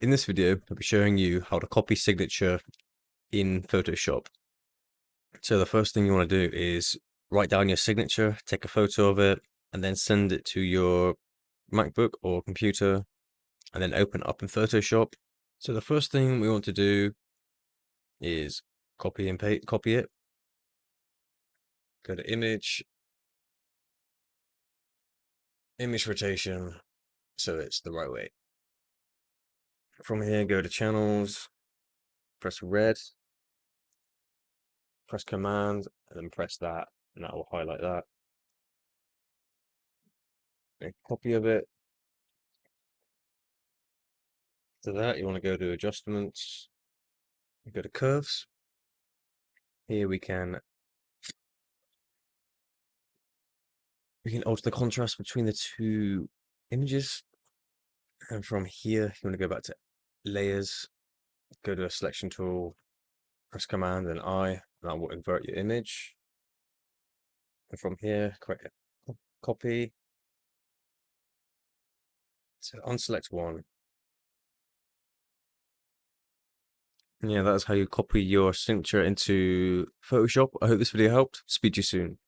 In this video, I'll be showing you how to copy signature in Photoshop. So the first thing you want to do is write down your signature, take a photo of it, and then send it to your MacBook or computer, and then open it up in Photoshop. So the first thing we want to do is copy it. Go to image rotation, so it's the right way. From here, go to channels, press red, press command, and then press that, and that will highlight that. Make a copy of it. To that, you want to go to adjustments, go to curves. Here we can alter the contrast between the two images. And from here, you want to go back to layers, go to a selection tool, press command and I, and that will invert your image. And from here, create a copy. So unselect one. And yeah, that's how you copy your signature into Photoshop. I hope this video helped. Speak to you soon.